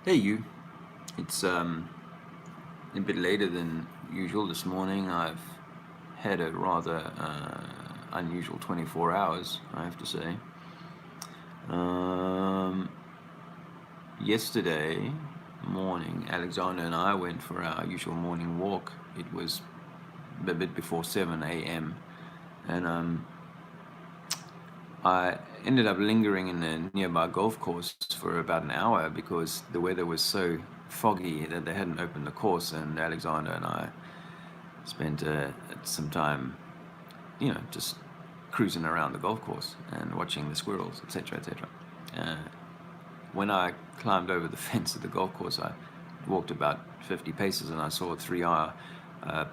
Hey you, it's a bit later than usual this morning. I've had a rather unusual 24 hours, I have to say. Um, Yesterday morning, Alexander and I went for our usual morning walk. It was a bit before 7 a.m. and I ended up lingering in a nearby golf course for about an hour because the weather was so foggy that they hadn't opened the course, and Alexander and I spent some time, just cruising around the golf course and watching the squirrels, etc., etc. Uh, when I climbed over the fence of the golf course, I walked about 50 paces and I saw three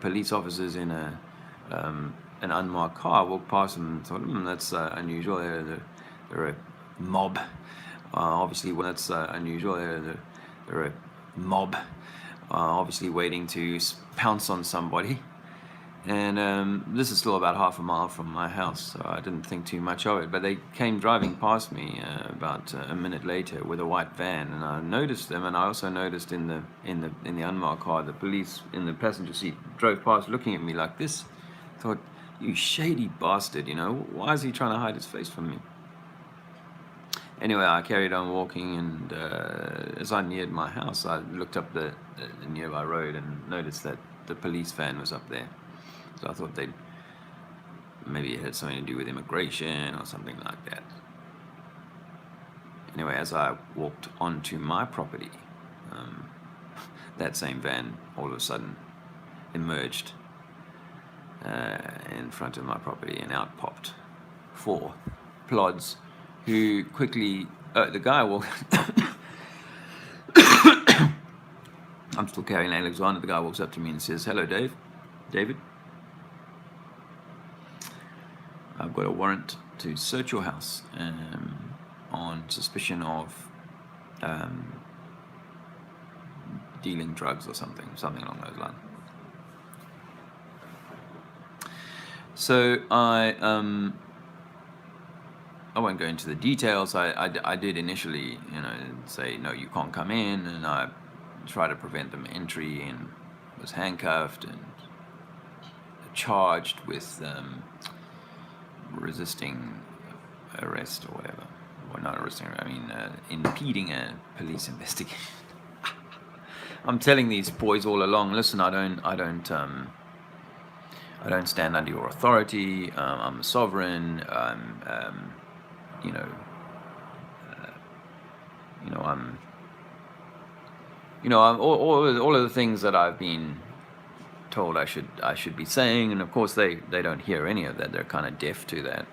police officers in an unmarked car walk past and thought, that's unusual. They're a mob. Obviously, that's unusual. They're a mob. Obviously, waiting to pounce on somebody. And this is still about half a mile from my house, so I didn't think too much of it. But they came driving past me about a minute later with a white van, and I noticed them. And I also noticed in the unmarked car, the police in the passenger seat drove past, looking at me like this. Thought, you shady bastard! Why is he trying to hide his face from me? Anyway, I carried on walking, and as I neared my house, I looked up the nearby road and noticed that the police van was up there. So I thought maybe it had something to do with immigration or something like that. Anyway, as I walked onto my property, that same van all of a sudden emerged in front of my property, and out popped four plods who quickly, the guy walked, I'm still carrying Alexander, the guy walks up to me and says, "Hello, David. I've got a warrant to search your house on suspicion of dealing drugs or something along those lines." So I won't go into the details. I did initially, say, no, you can't come in, and I tried to prevent them entry and was handcuffed and charged with resisting arrest or whatever. Or not arresting, impeding a police investigation. I'm telling these boys all along, listen, I don't stand under your authority. I'm a sovereign. I'm all of the things that I've been told I should be saying, and of course they don't hear any of that. They're kind of deaf to that.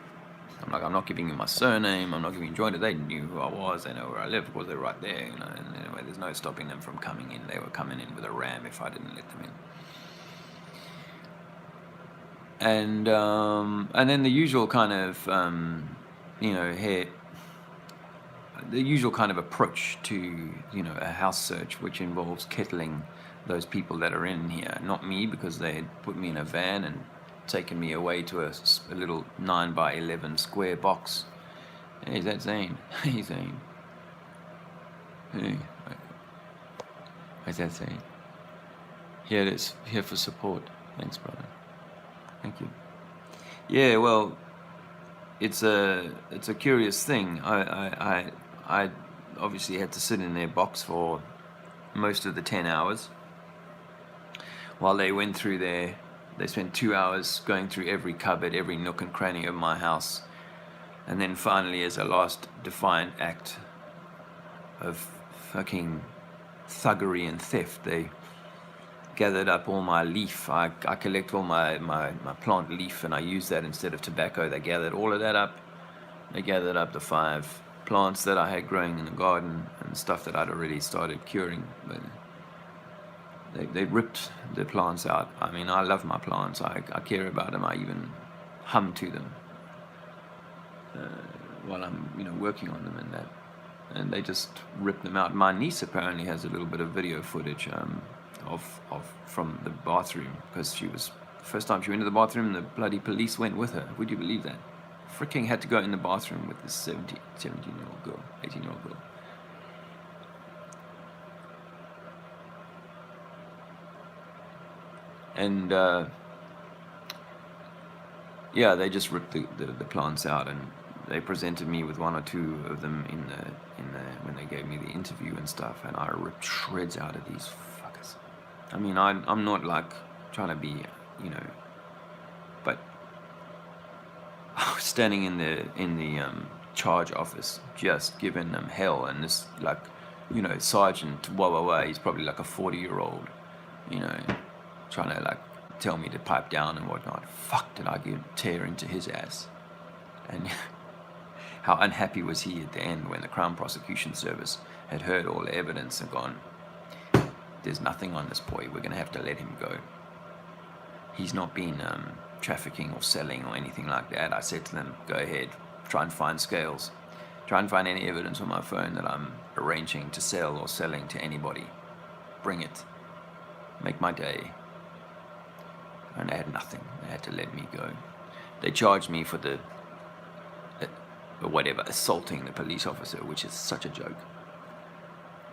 I'm not giving you my surname. I'm not giving you jointed. They knew who I was. They know where I lived. Of course, they're right there. And anyway, there's no stopping them from coming in. They were coming in with a ram if I didn't let them in. And then the usual kind of the usual kind of approach to a house search, which involves kettling those people that are in here. Not me, because they had put me in a van and taken me away to a little 9x11 square box. Hey, is that Zane? Hey, Zane. Hey. How's that Zane? Here it is. Here for support. Thanks, brother. Thank you. Yeah, well, it's a curious thing. I obviously had to sit in their box for most of the 10 hours while they went through they spent 2 hours going through every cupboard, every nook and cranny of my house, and then finally, as a last defiant act of fucking thuggery and theft, they gathered up all my leaf. I collect all my plant leaf, and I use that instead of tobacco. They gathered all of that up. They gathered up the 5 plants that I had growing in the garden and stuff that I'd already started curing. But they ripped the plants out. I mean, I love my plants. I care about them. I even hum to them while I'm working on them and that. And they just ripped them out. My niece apparently has a little bit of video footage of from the bathroom, because the first time she went to the bathroom, the bloody police went with her. Would you believe that? Freaking had to go in the bathroom with this 17-year-old girl, 18-year-old girl. And yeah, they just ripped the plants out, and they presented me with one or two of them in the when they gave me the interview and stuff, and I ripped shreds out of these fuckers. I mean, I'm not like trying to be, you know, but I was standing in the charge office just giving them hell, and this, like, you know, sergeant he's probably like a 40-year-old, you know, trying to like tell me to pipe down and whatnot. Fuck, did I tear into his ass. And how unhappy was he at the end when the Crown Prosecution Service had heard all the evidence and gone, there's nothing on this boy, we're going to have to let him go. He's not been trafficking or selling or anything like that. I said to them, go ahead, try and find scales. Try and find any evidence on my phone that I'm arranging to sell or selling to anybody. Bring it. Make my day. And they had nothing. They had to let me go. They charged me for assaulting the police officer, which is such a joke.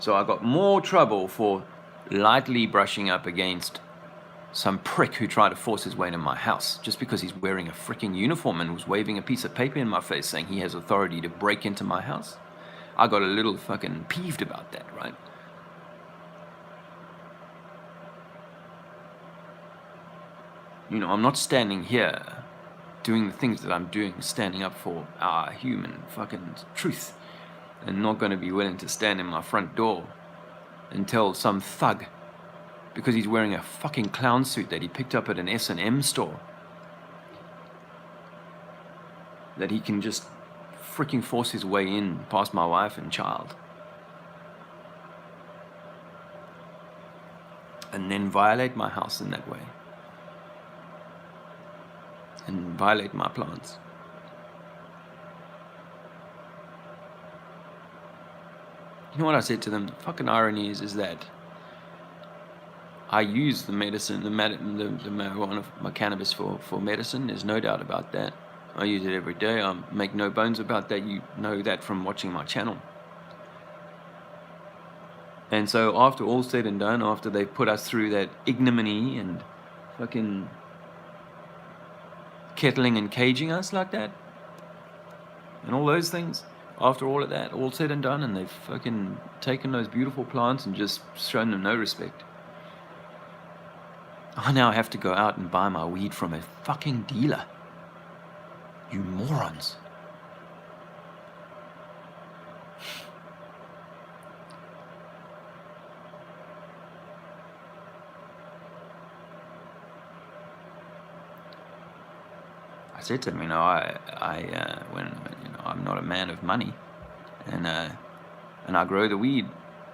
So I got more trouble for lightly brushing up against some prick who tried to force his way into my house just because he's wearing a freaking uniform and was waving a piece of paper in my face saying he has authority to break into my house. I got a little fucking peeved about that, right? You know, I'm not standing here doing the things that I'm doing, standing up for our human fucking truth, and not going to be willing to stand in my front door and tell some thug, because he's wearing a fucking clown suit that he picked up at an S&M store, that he can just freaking force his way in past my wife and child, and then violate my house in that way, and violate my plants. You know what I said to them? The fucking irony is that I use the medicine, the marijuana, my cannabis for medicine. There's no doubt about that. I use it every day. I make no bones about that. You know that from watching my channel. And so after all said and done, after they put us through that ignominy and fucking kettling and caging us like that, and all those things, after all of that, all said and done, and they've fucking taken those beautiful plants and just shown them no respect, I now have to go out and buy my weed from a fucking dealer. You morons. I said to him, you know, when you know, I'm not a man of money, and I grow the weed,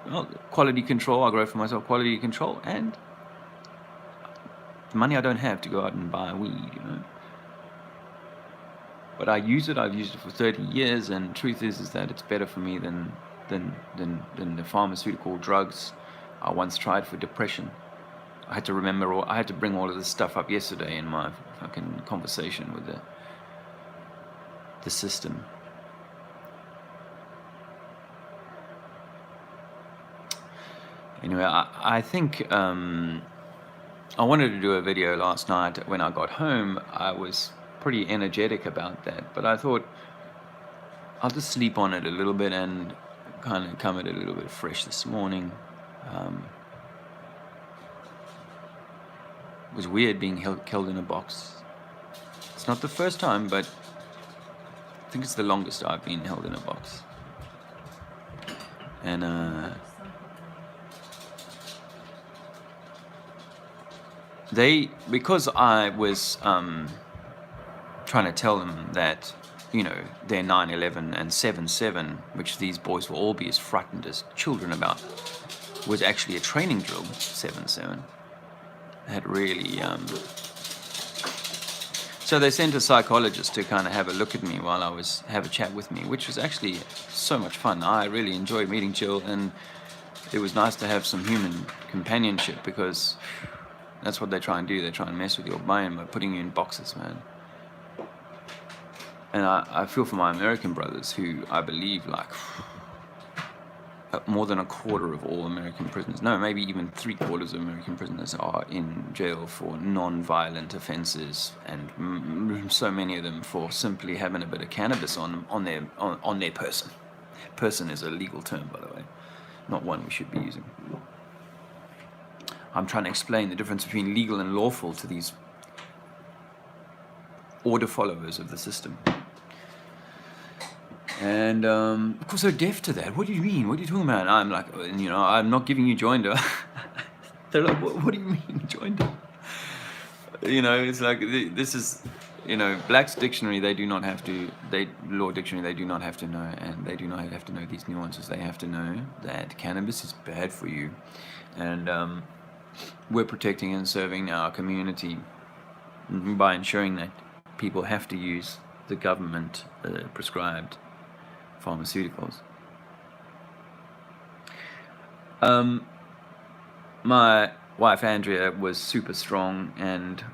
well, quality control. I grow for myself, quality control, and the money I don't have to go out and buy weed, you know. But I use it. I've used it for 30 years, and the truth is that it's better for me than the pharmaceutical drugs I once tried for depression. I had to bring all of this stuff up yesterday in my fucking conversation with the system. Anyway, I think I wanted to do a video last night. When I got home, I was pretty energetic about that, but I thought I'll just sleep on it a little bit and kind of come at it a little bit fresh this morning. It was weird being held in a box. It's not the first time, but I think it's the longest I've been held in a box. And because I was trying to tell them that, you know, their 9/11 and 7/7, which these boys will all be as frightened as children about, was actually a training drill. 7/7 had really so they sent a psychologist to kind of have a look at me while have a chat with me, which was actually so much fun. I really enjoyed meeting Jill, and it was nice to have some human companionship, because that's what they try and do. They try and mess with your brain by putting you in boxes, man. And I feel for my American brothers, who I believe, like, more than a quarter of all American prisoners, no, maybe even 3/4 of American prisoners are in jail for non-violent offences, and so many of them for simply having a bit of cannabis on their person. Person is a legal term, by the way, not one we should be using. I'm trying to explain the difference between legal and lawful to these order followers of the system. And of course they're deaf to that. What do you mean? What are you talking about? And I'm like, I'm not giving you joinder. They're like, what do you mean joinder? It's like, this is, Black's dictionary, they do not have to, law dictionary, they do not have to know, and they do not have to know these nuances. They have to know that cannabis is bad for you, and we're protecting and serving our community by ensuring that people have to use the government prescribed pharmaceuticals. My wife Andrea was super strong and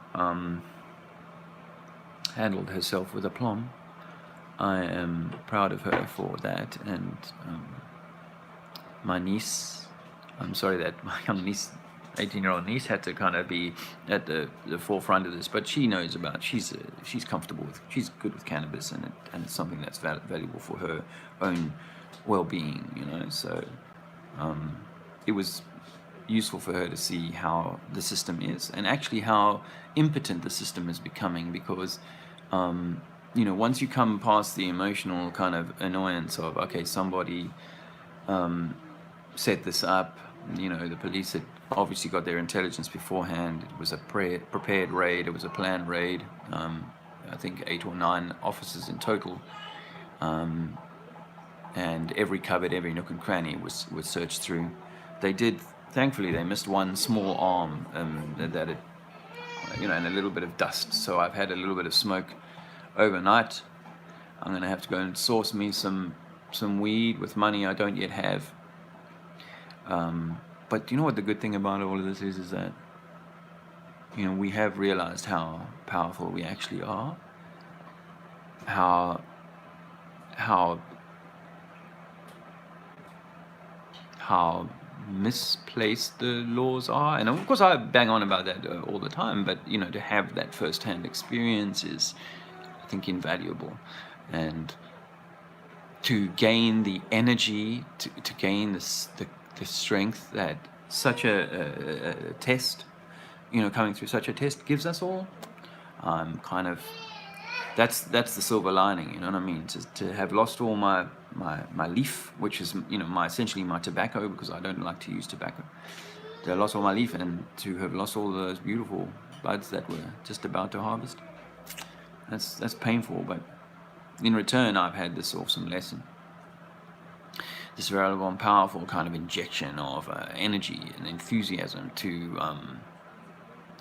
handled herself with aplomb. I am proud of her for that, and my niece, I'm sorry that my young niece, 18-year-old niece, had to kind of be at the forefront of this, but she knows about, she's comfortable with, she's good with cannabis, and it's something that's valuable for her own well-being, so it was useful for her to see how the system is, and actually how impotent the system is becoming, because once you come past the emotional kind of annoyance of, okay, somebody set this up, the police had obviously got their intelligence beforehand. It was a prepared raid, it was a planned raid, I think 8 or 9 officers in total, and every cupboard, every nook and cranny was searched through. Thankfully they missed one small arm that it, and a little bit of dust, so I've had a little bit of smoke overnight. I'm going to have to go and source me some weed with money I don't yet have. But you know what the good thing about all of this is that, we have realized how powerful we actually are, how misplaced the laws are. And of course I bang on about that all the time, but to have that first-hand experience is, I think, invaluable. And to gain the energy, to gain the strength that such a test, coming through such a test gives us all, kind of, that's the silver lining, you know what I mean? To have lost all my leaf, which is, essentially my tobacco, because I don't like to use tobacco. To have lost all my leaf, and to have lost all those beautiful buds that we're just about to harvest. That's painful, but in return, I've had this awesome lesson. This valuable and powerful kind of injection of energy and enthusiasm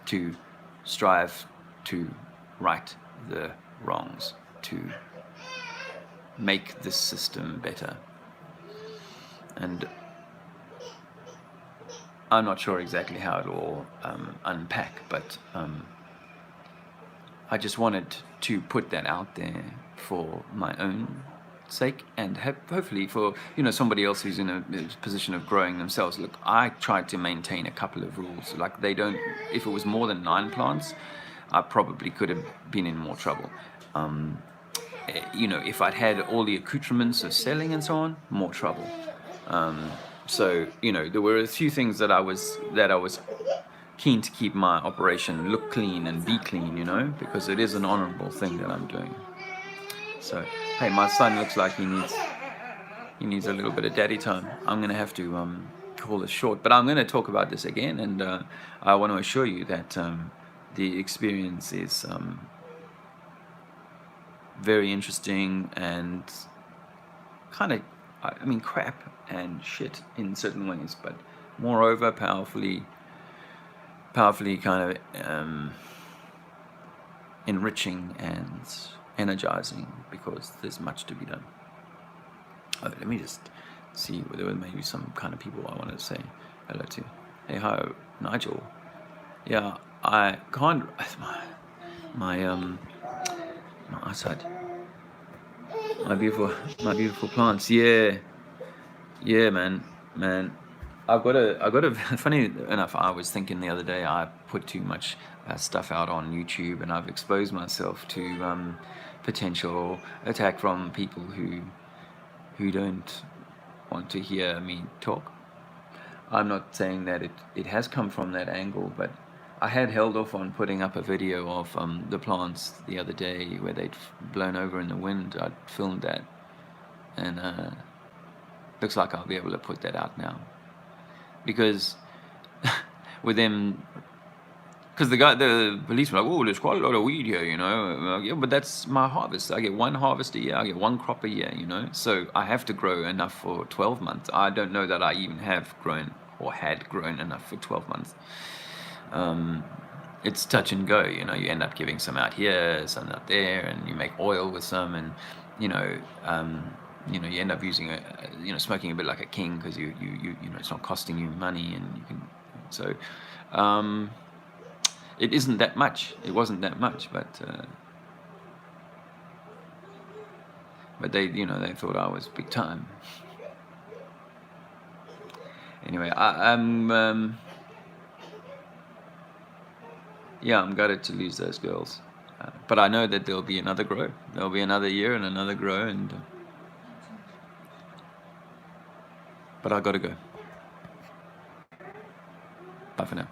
to strive to right the wrongs, to make this system better. And I'm not sure exactly how it will unpack, but I just wanted to put that out there for my own sake, and hopefully for somebody else who's in a position of growing themselves. Look, I tried to maintain a couple of rules. Like, if it was more than 9 plants, I probably could have been in more trouble. If I'd had all the accoutrements of selling and so on, more trouble. So there were a few things that I was keen to keep my operation look clean and be clean, because it is an honorable thing that I'm doing. So, hey, my son looks like he needs a little bit of daddy time. I'm going to have to call this short, but I'm going to talk about this again, and I want to assure you that the experience is very interesting and kind of, crap and shit in certain ways, but moreover powerfully kind of enriching and energizing, because there's much to be done. Let me just see whether there were maybe some kind of people I wanted to say hello to. Hey, hi, Nigel. Yeah, I can't. My eyesight. My beautiful plants. Yeah. Yeah, man. I got a. Funny enough, I was thinking the other day I put too much stuff out on YouTube, and I've exposed myself to potential attack from people who don't want to hear me talk. I'm not saying that it has come from that angle, but I had held off on putting up a video of the plants the other day where they'd blown over in the wind. I'd filmed that, and looks like I'll be able to put that out now because with them, because the police were like, oh, there's quite a lot of weed here, you know. Yeah, but that's my harvest. I get one harvest a year. I get one crop a year, you know. So I have to grow enough for 12 months. I don't know that I even have grown or had grown enough for 12 months. It's touch and go, you know. You end up giving some out here, some out there, and you make oil with some, and you know, you end up using smoking a bit like a king because you know it's not costing you money, and you can so. It isn't that much. It wasn't that much, but they thought I was big time. Anyway, I'm gutted to lose those girls, but I know that there'll be another grow. There'll be another year and another grow, and but I gotta go. Bye for now.